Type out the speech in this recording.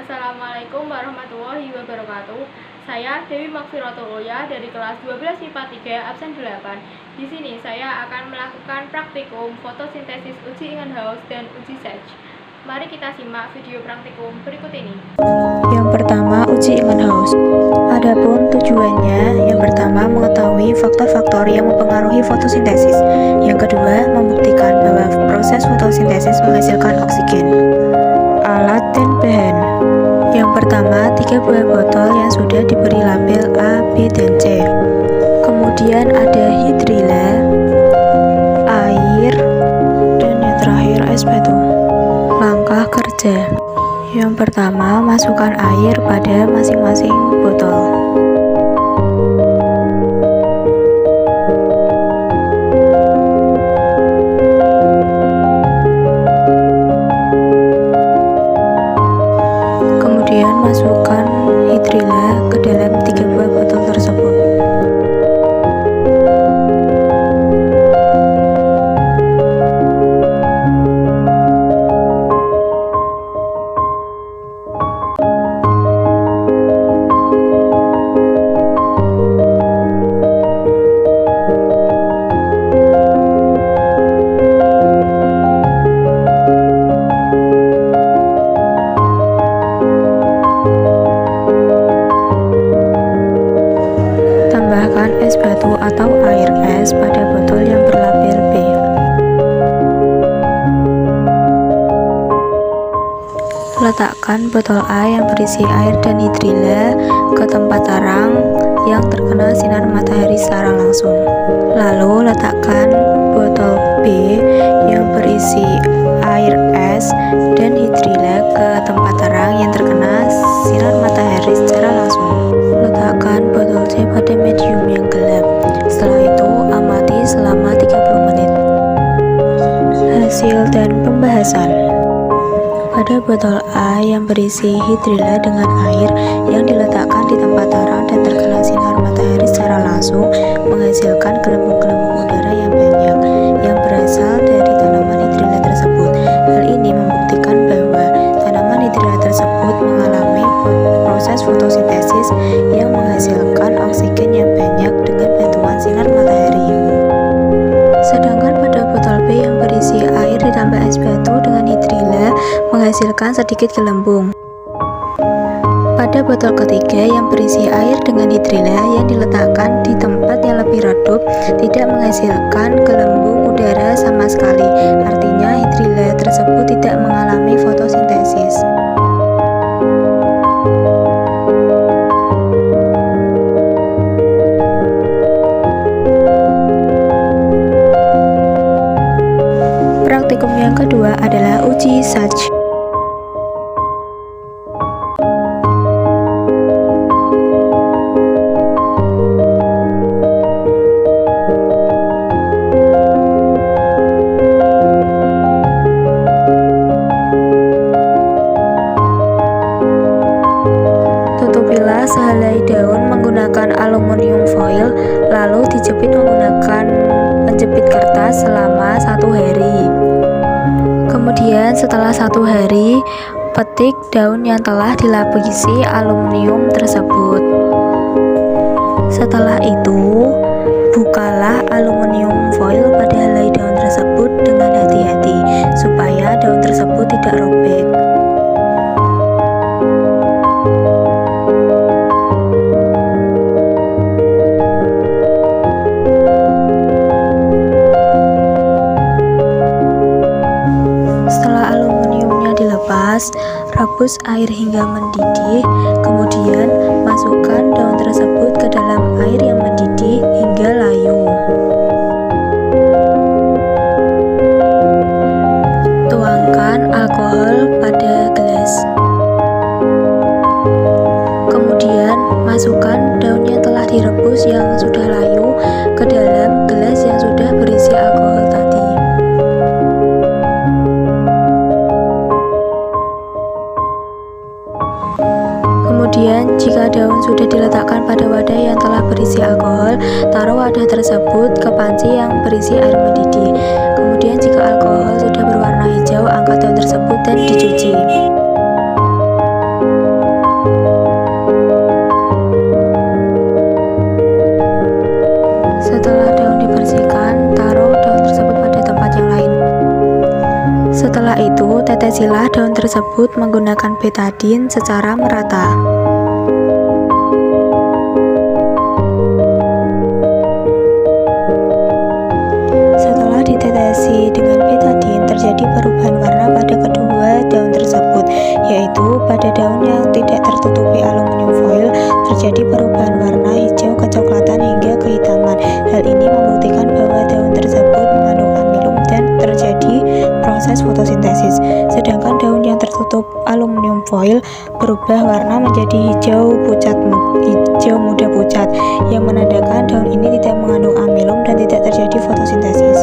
Assalamualaikum warahmatullahi wabarakatuh. Saya Dewi Makfirotul Ulya dari kelas 12 IPA 3 absen 8. Di sini saya akan melakukan praktikum fotosintesis uji Ingenhousz dan uji Sage. Mari kita simak video praktikum berikut ini. Yang pertama, uji Ingenhousz. Adapun tujuannya, yang pertama mengetahui faktor-faktor yang mempengaruhi fotosintesis. Yang kedua, membuktikan bahwa proses fotosintesis menghasilkan oksigen. Alat dan bahan. Yang pertama, 3 buah botol yang sudah diberi label A, B, dan C. Kemudian ada hidrila, air, dan yang terakhir es batu. Langkah kerja. Yang pertama, masukkan air pada masing-masing botol. Kemudian masukkan hidrila ke dalam 3 buah botol tersebut. Tambahkan es batu atau air es pada botol yang berlabel B. Letakkan botol A yang berisi air dan hidrila ke tempat terang yang terkena sinar matahari secara langsung. Lalu letakkan botol B yang berisi air es dan hidrila ke tempat terang yang terkena sinar matahari secara langsung. Letakkan botol C pada medium yang gelap. Setelah itu, amati selama 30 menit. Hasil dan pembahasan. Pada botol A yang berisi hidrila dengan air yang diletakkan di tempat terang dan terkena sinar matahari secara langsung menghasilkan gelembung-gelembung udara yang banyak yang berasal dari tanaman hidrila tersebut. Hal ini membuktikan bahwa tanaman hidrila tersebut mengalami proses fotosintesis yang menghasilkan oksigen yang banyak dengan bantuan sinar matahari. Sedangkan pada botol B yang berisi air ditambah es batu dengan hidrila menghasilkan sedikit gelembung. Pada botol ketiga yang berisi air dengan hidrila yang diletakkan di tempat yang lebih redup tidak menghasilkan gelembung udara sama sekali. Artinya hidrila tersebut tidak mengalami fotosintesis. Praktikum yang kedua adalah uji Sage. Tutupilah sehelai daun menggunakan aluminium foil, lalu dijepit menggunakan penjepit kertas selama 1 hari. Kemudian setelah 1 hari, petik daun yang telah dilapisi aluminium tersebut. Setelah itu, bukalah aluminium foil pada helai daun tersebut dengan hati-hati supaya daun tersebut tidak robek. Setelah aluminiumnya dilepas, rebus air hingga mendidih, kemudian masukkan daun tersebut ke dalam air yang mendidih hingga layu. Tuangkan alkohol pada gelas. Kemudian masukkan daun yang telah direbus yang sudah layu ke dalam gelas yang sudah berisi alkohol tadi. Kemudian, jika daun sudah diletakkan pada wadah yang telah berisi alkohol, taruh wadah tersebut ke panci yang berisi air mendidih. Kemudian, jika alkohol sudah berwarna hijau, angkat daun tersebut dan dicuci. daun tersebut menggunakan betadin secara merata. Setelah ditetesi dengan betadin, terjadi perubahan warna pada kedua daun tersebut, yaitu pada daun yang tidak tertutupi aluminium foil terjadi perubahan warna hijau kecoklatan hingga kehitaman. Hal ini membuktikan bahwa daun tersebut mengandung amilum dan terjadi proses fotosintesis. Sedangkan daun yang tertutup aluminium foil berubah warna menjadi hijau muda pucat, yang menandakan daun ini tidak mengandung amilum dan tidak terjadi fotosintesis.